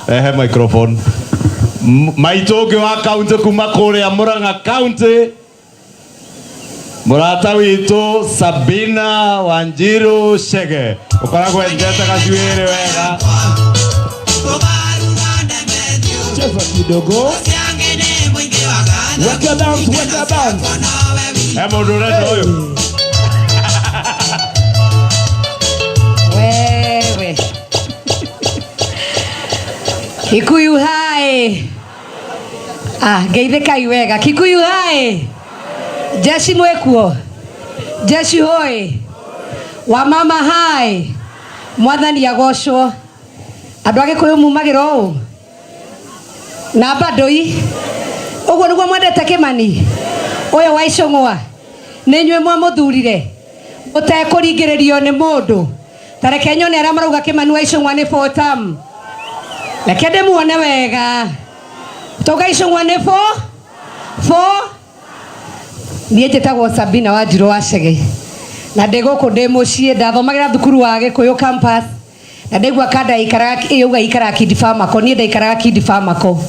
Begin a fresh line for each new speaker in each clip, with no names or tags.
microphone. Maitoge wa county kuma kore Murang'a County. Murata wito Sabina Wanjiru Shege. Ukoragwo njeta kaciwere wega.
Cheza kidogo. Weka dance, weka dance.
Mundu renda uyu.
Wewe. Kikuyu hai. Geithika iwega. Kikuyu hai. Jeshi mwekuo. Jeshi hoi. Wamama hai. Mwathani agocwo. Andu agikuyu mumagiro u. Na badoi. Uguo niguo mwendete Kimani. Uyo wa Icung'wa. Ni nywe mwamuthurire. Utekũringĩrĩrio nĩ mũndũ. Tareke nyone arĩa marauga Kimani wa Icung'wa nĩ 4 term. Reke ndĩmuone wega. Toga Icung'wa nĩ 4. Niĩ njĩtagwo Sabina Wanjiru wa Chege. Na ndĩ gũkũ ndĩ mũciĩ ndathomagĩra thukuru wa Gĩkũyũ campus. Na ndaigua kada ikara Kid Pharmaco. Niĩ ndaikaraga Kid Pharmaco.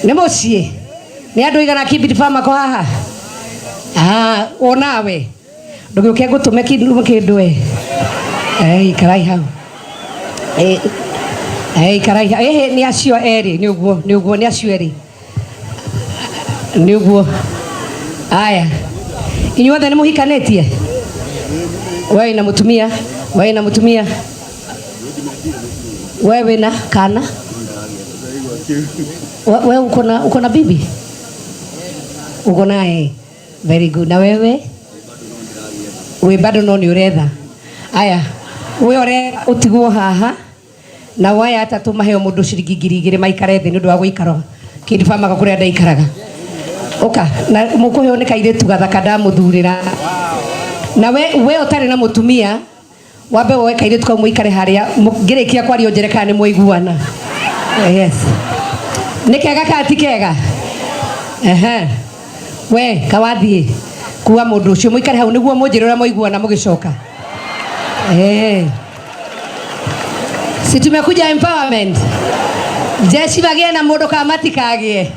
Nĩ mũciĩ. Nĩ andũ igana Kid Pharmaco haha. Onawe. Ndũgĩũke ngũtũme kĩndũ we. Ikarai hau. Ikarai hau. Nĩ acio erĩ. Nĩ ũguo nĩ acio erĩ. Nĩ ũguo. Aya. Inyuothe nĩ mũhikanĩtie? Wewe na mũtumia. Wewe na mũtumia. Wewe na kana. Wewe uko na bibi? Uko naye. Very good. Na wewe? We bado no ni uretha. Aya. We ore utigwo haha. Na waya atatu maheo mundu ciringi 2,000 maikare thi ni ndu wa guikara. Kid Pharmaco kuria ndaikaraga. Oka. Na mukuheo ni kairetu gathaka ndamuthurira. Na we utari na mutumia. Wambe woe kairetu kau muikare haria. Ngirikia kwario njereka ni muiguana. Yes. Ni kega kati kega. We kawathie kuwa mundu ucio muikare hau niguo munjirora muiguana mugicoka. Si tumekuja empowerment. Jeshi bagie na mundu kama matikagie.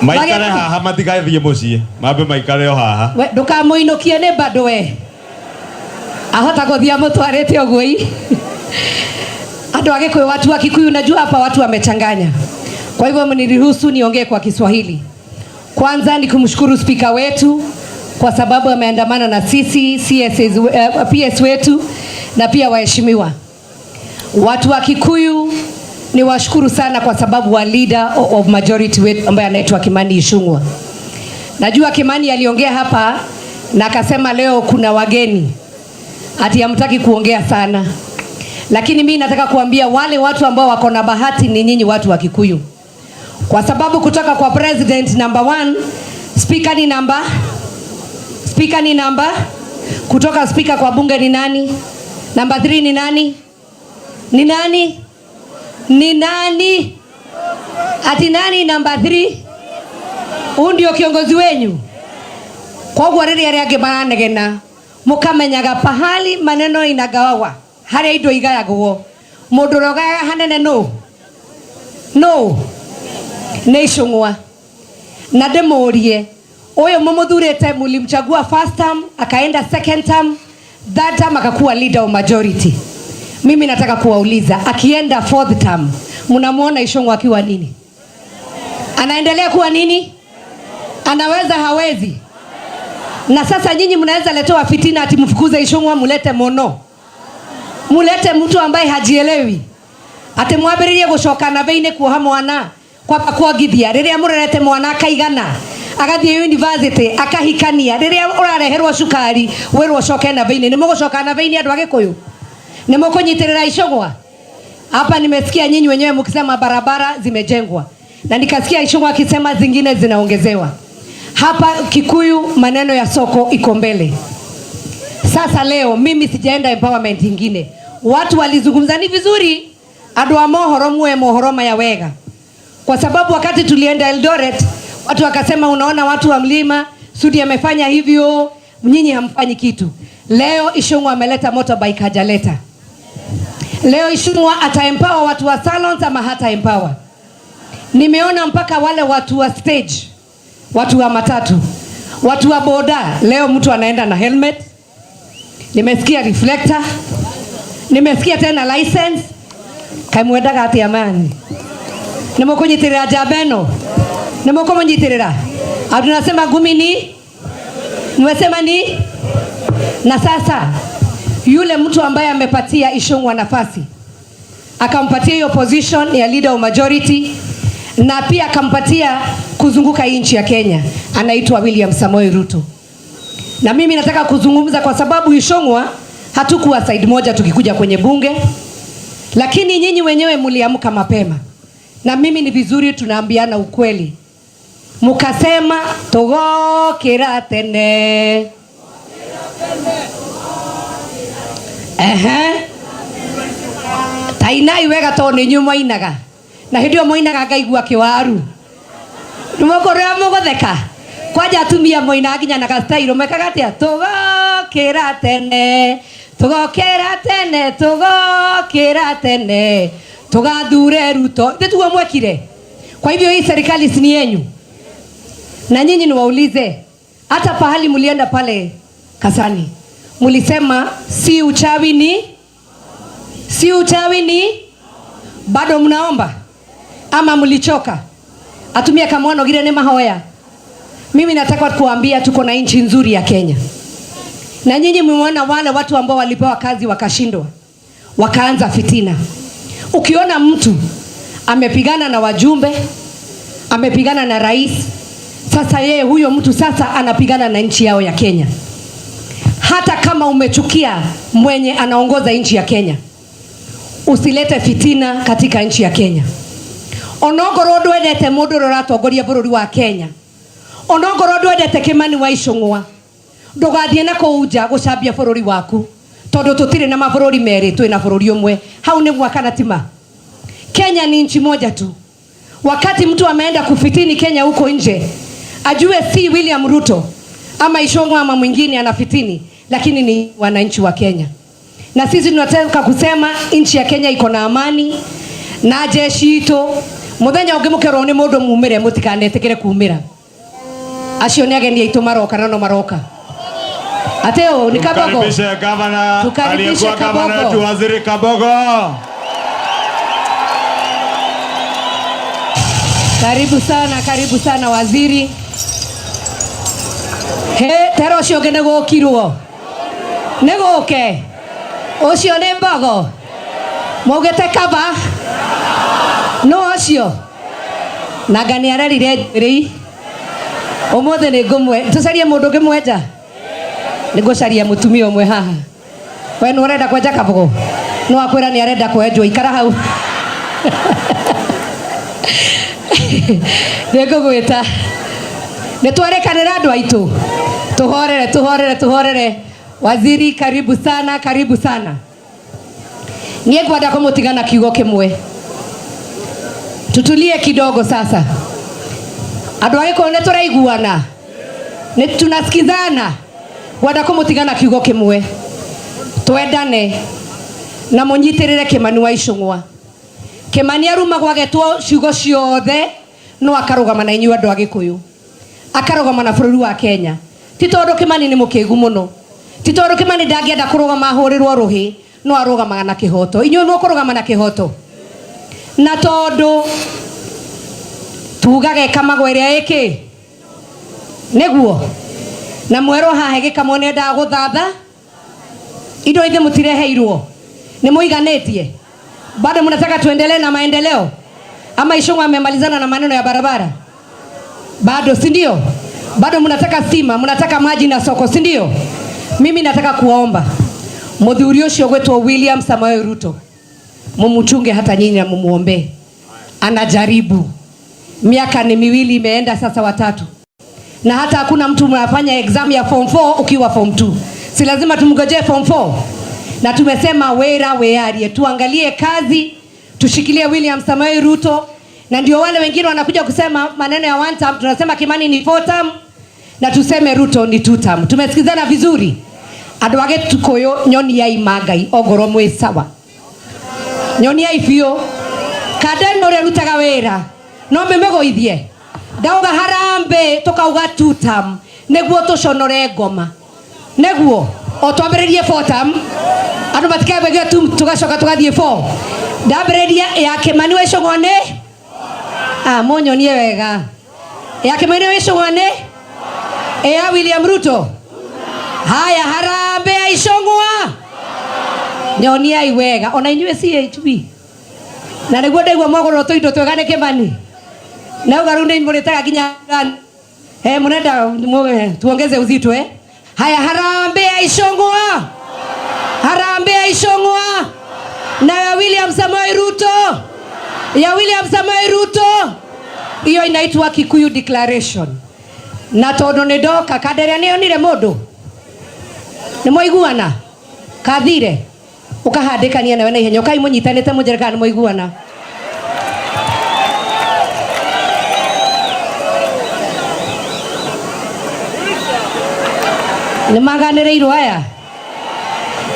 Maikare haha matikathie mucie. Mambe maikare o haha.
We ndukamuinukie ni bado we. Ahota guthia mutwarete ogui. Andu Agikuyu, watu wa Kikuyu, najua hapa watu wamechanganya. Kwa hivyo mniruhusu niongee kwa Kiswahili. Kwanza ni kumshukuru spika wetu kwa sababu ameandamana na sisi PS wetu na pia waheshimiwa. Watu wa Kikuyu ni washukuru sana kwa sababu wa leader of majority wetu ambaye anaitwa Kimani Ichung'wa. Najua Kimani aliongea hapa na akasema leo kuna wageni. Ati hamtaki kuongea sana. Lakini mimi nataka kuambia wale watu ambao wako na bahati ni nyinyi watu wa Kikuyu. Kwa sababu kutoka kwa president number 1, speaker ni number, kutoka speaker kwa bunge ni nani? Number 3 ni nani? Ni nani? Ni nani? Ati nani number 3? Huyu ndio kiongozi wenyu. Kwa hivyo rĩrĩa arĩa angĩ maranegena, mukamenyaga pahali maneno inagawawa. Haria indo igayagwo. Mundu rogaga hanene no. Nĩ Icung'wa. Na ndemurie, uyu mumuthurite mulimchagua first term, akaenda second term, third term akakuwa leader of majority. Mimi nataka kuwauliza, akienda 4th term, mnamuona Icung'wa akiwa nini? Anaendelea kuwa nini? Anaweza hawezi? Na sasa nyinyi mnaweza letewa fitina ati mfukuze Icung'wa mulete mono. Mulete mtu ambaye hajielewi. Ati mwambiririe gucoka na veine kuoha mwana kwa githia riria murerete mwana akaigana agathie university akahikania riria urareherwo cukari wirwo coke na veine ni mugucoka na veine andu Agikuyu ni mukunyitirira Icung'wa. Hapa nimesikia nyinyi wenyewe mkisema barabara zimejengwa na nikasikia Icung'wa akisema zingine zinaongezewa. Hapa Kikuyu maneno ya soko iko mbele. Sasa leo mimi sijaenda empowerment nyingine. Watu walizungumza ni vizuri, andu wa mohoro muwe mohoro maya wega. Kwa sababu wakati tulienda Eldoret, watu wakasema unaona watu wa mlima, Sudi amefanya hivyo, nyinyi hamfanyi kitu. Leo Icung'wa ameleta motorbike hajaleta. Leo Ishungwa ataempower watu wa salons ama hata empower? Nimeona mpaka wale watu wa stage, watu wa matatu, watu wa boda, leo mtu anaenda na helmet. Nimesikia reflector. Nimesikia tena license. Kaimwenda gati amani. Nimekunyitirira jabeno. Nimekunyitirira. Tunasema gumi ni? Nimesema ni? Na sasa yule mtu ambaye amepatia Ishungwa nafasi, akampatia hiyo position ya leader of majority, na pia akampatia kuzunguka nchi ya Kenya, anaitwa William Samoei Ruto. Na mimi nataka kuzungumza kwa sababu Ishungwa hatukuwa side moja tukikuja kwenye bunge, lakini nyinyi wenyewe mliamka mapema, na mimi ni vizuri tunaambiana ukweli. Mukasema tugokira tene. Taina iwega to ni nyumo inaga. Na hindio moinaga ngaigua kiwaru. Numukorea mugotheka. Kwaja atumia moina ginya na gastairo mekaga atia tugokira tene. Tugokira tene, tugokira tene. Tugathure Ruto. Ndetuwa mwekire. Kwa hivyo hii serikali si ni yenu. Na nyinyi niwaulize, hata pahali mulienda pale Kasani, mulisema si uchawi ni? Si uchawi ni? Bado mnaomba? Ama mulichoka? Atumia kamwano gire ne mahoya. Mimi nataka kuambia tuko na nchi nzuri ya Kenya. Na nyinyi mmeona wale watu ambao walipewa kazi wakashindwa, wakaanza fitina. Ukiona mtu amepigana na wajumbe, amepigana na rais, sasa yeye huyo mtu sasa anapigana na nchi yao ya Kenya. Hata kama umechukia mwenye anaongoza nchi ya Kenya, usilete fitina katika nchi ya Kenya. Onogoro ndwendete mundu roratongoria bururi wa Kenya, onogoro ndwendete Kimani wa Ishungwa, ndugathie na kuunja gucambia bururi waku, tondu tutire na mabururi meri, twina bururi umwe. Hau ni gwakana tima. Kenya ni nchi moja tu. Wakati mtu ameenda kufitini Kenya huko nje, ajue si William Ruto ama Ishungwa ama mwingine anafitini, lakini ni wananchi wa Kenya. Na sisi tunataka kusema nchi ya Kenya iko na amani na jeshi ito. Muthenya ungimukero ni mundu mumire mutikanete kuumira. Acio ni ageni aitu maroka na no maroka. Ateo ni Kabogo.
Tukaribishe gavana, aliyekuwa gavana wetu Waziri Kabogo.
Karibu sana waziri. Tero cio ngene gukirwo. Negoke. Ocio ne mbogo. Mogete kaba. No ocio. Nagani ararire ri. Omothe ne ngumwe. Tucarie mundu ngimwenja. Nigucaria mutumia umwe haha. We no urenda kwenja Kabogo. No akwira ni arenda kwenjwo, ikara hau. Negogweta. Netwarekanira andu aitu. Tuhorere. Waziri karibu sana. Nie kwenda kumutigana kiugo kimwe. Tutulie kidogo sasa. Andu agiko ne turaiguana. Ne tunasikizana. Kwenda kumutigana kiugo kimwe. Twendane na munyitirire Kimani wa Ishungwa. Kimani aruma gwagetwo ciugo ciothe no akarugama na inyu andu agikuyu. Akarugama na bururi wa Kenya. Ti tondu Kimani ni mukigu muno. Ti tondu Kimani ndangienda kurugama hurirwo ruhi, no arugamaga na kihoto. Inyu no kurugama na kihoto. Na tondu tugage kamagwa iria iki neguo na mwero hahe gikamo nenda guthatha indo ithe mutireheirwo ni muiganetie. Bado mnataka tuendelee na maendeleo ama Ishungwa amemalizana na maneno ya barabara? Bado, si ndio? Bado mnataka stima, mnataka maji na soko, si ndio? Mimi nataka kuwaomba muthuri ucio gwetwo William Samoei Ruto, mumuchunge hata nyinyi na mumuombe. Anajaribu. Miaka ni miwili imeenda sasa, watatu. Na hata hakuna mtu mnafanya exam ya form 4 ukiwa form 2. Si lazima tumgoje form 4. Na tumesema wera wearie, tuangalie kazi, tushikilie William Samoei Ruto. Na ndio wale wengine wanakuja kusema maneno ya one term, tunasema Kimani ni 4 term na tuseme Ruto ni 2 term. Tumesikizana vizuri. Andu age tukoyo nyoni ya imagai ogoro mwe sawa. nyonia ifio kada no rutaga wera no memegoithie ndauga harambe tukauga tutam neguo tuconore ngoma neguo o twambiririe fotam andu matikabegia tugacoka tugathie 4 ndambiririe ya Kimani wa Icũng'wa munyonie wega ya Kimani wa Icũng'wa ya William Ruto haya harambe ya Icũng'wa nyonia iwega ona inyue CHP na niguo ndaigua mwagoro tuindo twegane Kimani na ugarunde imuritaga ginya munenda tuongeze uzito haya harambe ya Icũng'wa harambe ya Icũng'wa na ya William Samoei Ruto hiyo inaitwa Kikuyu Declaration na tondu ni ndoka kaderia nionire mundu ni moiguana kathire ukahandikania nawe na ihenya ukai munyitanite mujerikani moiguana ni maganireirwo aya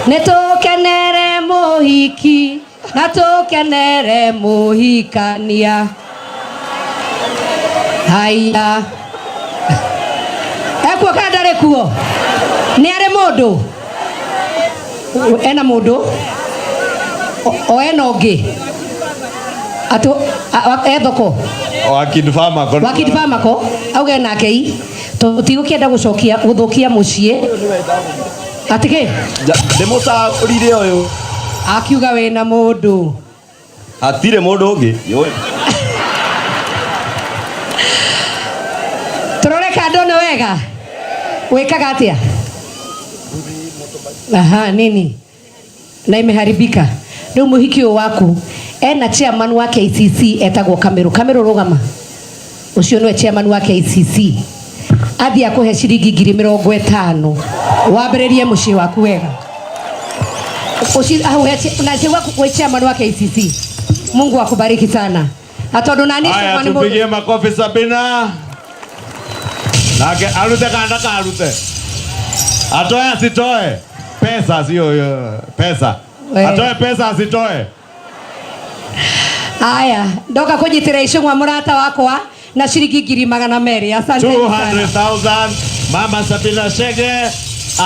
nitukenere muhiki na tukenere muhikania haya ekuo kadare kuo ni are mundu ena mundu o ena ungi atu ethoko wakidfama ko auge nake tigukienda gucokia guthukia mucii atike
ndemuta urire uyu
akiuga wena mundu
atire mundu ungi
turore kandone wega wikaga atia nini na imeharibika ndio muhiki waku ena chairman wa KCC etagwo Kamero rugama ucio nwe chairman wa KCC athi akuhe ciringi 50,000 wambiririe mucii waku wega uci na ciwa kwa chairman wa KCC Mungu akubariki sana atondu nani
haya tupigie makofi Sabina nake arute kanda karute atoe asitoe pesa sio pesa atoe pesa asitoe
haya ndoka kujitira Icũng'wa murata wakwa na ciringi 200,000 asante
200,000 mama Sabina Chege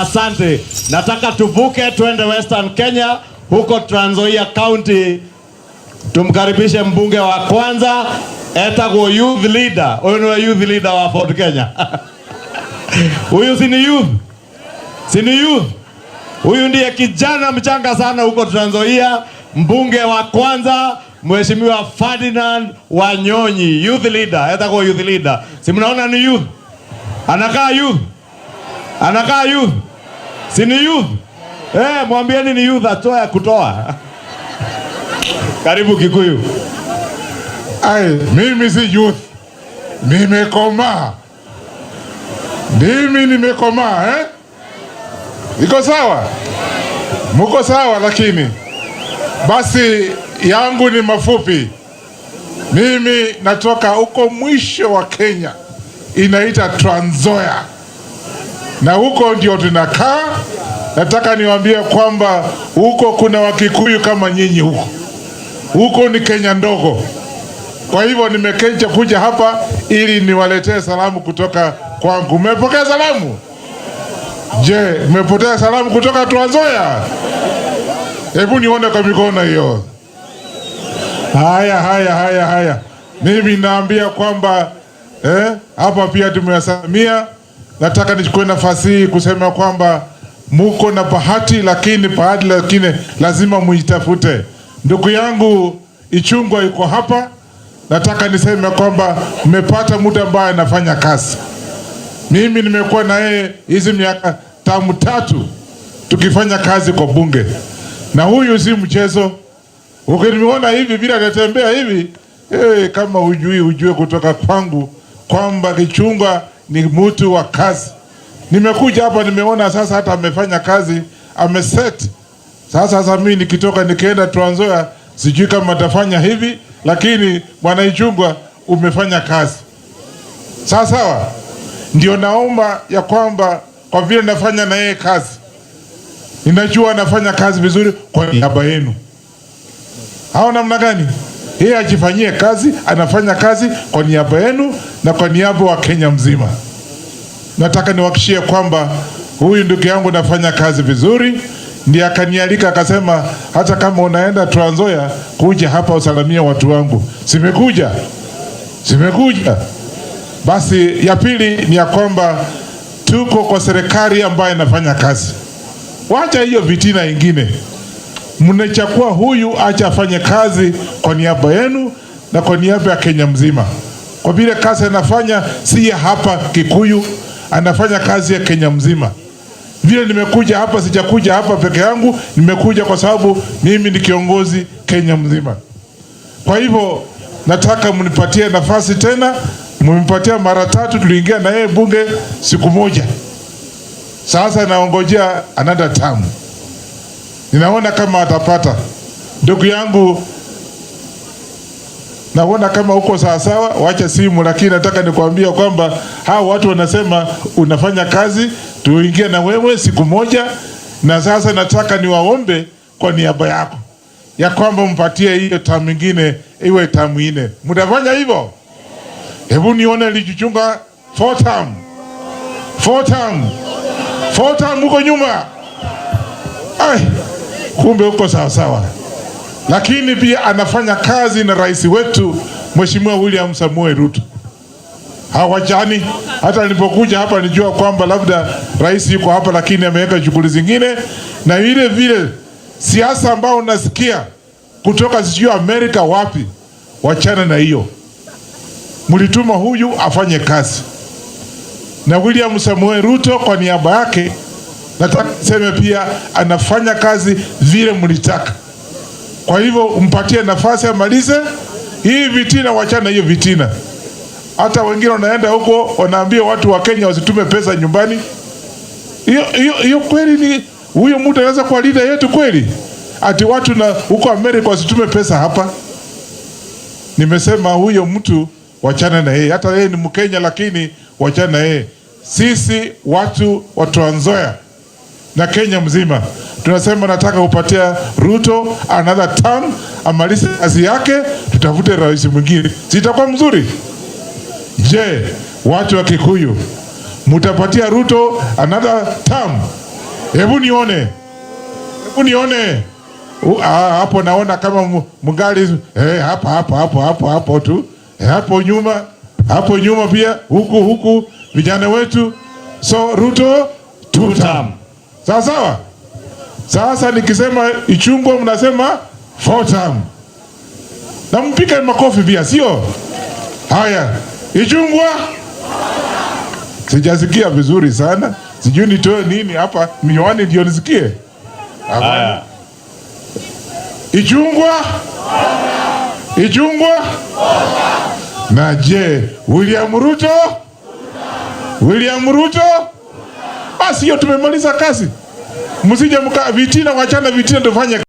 asante nataka tuvuke twende Western Kenya huko Trans Nzoia County tumkaribishe mbunge wa kwanza etagwo youth leader huyu ni youth leader wa Fort Kenya huyu si ni youth huyu ndiye kijana mchanga sana huko Trans Nzoia mbunge wa kwanza Mheshimiwa Ferdinand Wanyonyi youth leader etagwo youth leader si mnaona ni youth anakaa youth si ni youth mwambieni ni youth atoa kutoa karibu Kikuyu
mimi si youth nimekomaa iko sawa muko sawa lakini basi yangu ni mafupi mimi natoka huko mwisho wa Kenya inaita Trans Nzoia na huko ndio tunakaa nataka niwaambie kwamba huko kuna Wakikuyu kama nyinyi huko ni Kenya ndogo kwa hivyo nimekeja kuja hapa ili niwaletee salamu kutoka kwangu mmepokea salamu je mmepokea salamu kutoka Trans Nzoia hebu nione kwa mikono hiyo haya mimi naambia kwamba hapa pia tumewasamia nataka nichukue nafasi hii kusema kwamba muko na bahati lakini lazima muitafute ndugu yangu Ichung'wa yuko hapa nataka niseme kwamba mmepata mtu ambaye anafanya kazi mimi nimekuwa na yeye hizi miaka 3 tukifanya kazi kwa bunge na huyu si mchezo ukiniona hivi bila natembea hivi kama ujue kutoka kwangu kwamba Ichung'wa ni mtu wa kazi nimekuja hapa nimeona sasa hata amefanya kazi ameset sasa mimi nikitoka nikienda Trans Nzoia sijui kama atafanya hivi lakini bwana Ichung'wa umefanya kazi sawa ndio naomba ya kwamba kwa vile nafanya na yeye kazi ninajua anafanya kazi vizuri kwa niaba yenu Hao namna gani? Yeye ajifanyie kazi, anafanya kazi kwa niaba yenu na kwa niaba wa Kenya mzima. Nataka niwahakikishie kwamba huyu ndugu yangu nafanya kazi vizuri, ndiye akanialika akasema hata kama unaenda Trans Nzoia kuja hapa usalamia watu wangu. Simekuja. Basi ya pili ni ya kwamba tuko kwa serikali ambayo inafanya kazi. Wacha hiyo vitina ingine. Mnachukua huyu acha afanye kazi kwa niaba yenu na kwa niaba ya Kenya mzima. Kwa vile kazi anafanya si ya hapa Kikuyu, anafanya kazi ya Kenya mzima. Vile nimekuja hapa, sijakuja hapa peke yangu, nimekuja kwa sababu mimi ni kiongozi Kenya mzima. Kwa hivyo nataka mnipatie nafasi tena, mnipatie mara 3, tuliingia na yeye bunge siku moja. Sasa naongojea another term. Ninaona kama atapata. Ndugu yangu, naona kama uko sawa, wacha simu, lakini nataka nikwambia kwamba hao watu wanasema unafanya kazi, tuingie na wewe siku moja, na sasa nataka niwaombe kwa niaba yako ya kwamba mpatie hiyo tamu nyingine iwe tamu 4. Mtafanya hivyo? Hebu nione lijichunga 4 term. 4 term uko nyuma. Ai, kumbe uko sawa. Lakini pia anafanya kazi na rais wetu Mheshimiwa William Samoei Ruto. Hawajani. Hata nilipokuja hapa nijua kwamba labda rais yuko hapa, lakini ameweka shughuli zingine. Na vile siasa ambao unasikia kutoka sijui Amerika wapi, wachana na hiyo. Mlituma huyu afanye kazi. Na William Samoei Ruto kwa niaba yake nataka niseme pia anafanya kazi vile mlitaka. Kwa hivyo mpatie nafasi amalize hii vitina, wachana hiyo vitina. Hata wengine wanaenda huko wanaambia watu wa Kenya wasitume pesa nyumbani. Hiyo kweli ni huyo mtu anaweza kuwa leader yetu kweli? Ati watu na huko Amerika wasitume pesa hapa. Nimesema huyo mtu wachana na yeye. Hata yeye ni Mkenya, lakini wachana na yeye. Sisi watu wa Trans Nzoia na Kenya mzima tunasema nataka kupatia Ruto another term, amalize kazi yake, tutafute rais mwingine. Sitakuwa mzuri? Je, watu wa Kikuyu mtapatia Ruto another term? Hebu nione. Hapo naona kama mngali hapo tu. Hapo nyuma pia huku vijana wetu. So Ruto 2 term. Sawa? Sasa nikisema Ichungwa mnasema 4 term. Na mpika makofi pia, sio? Haya, Ichungwa. Sijasikia vizuri sana. Sijui nitoe nini hapa, miwani ndio nisikie. Haya. Ichungwa. Na je, William Ruto? Basi hiyo tumemaliza kazi. Msije vitina, wachana vitina, tufanye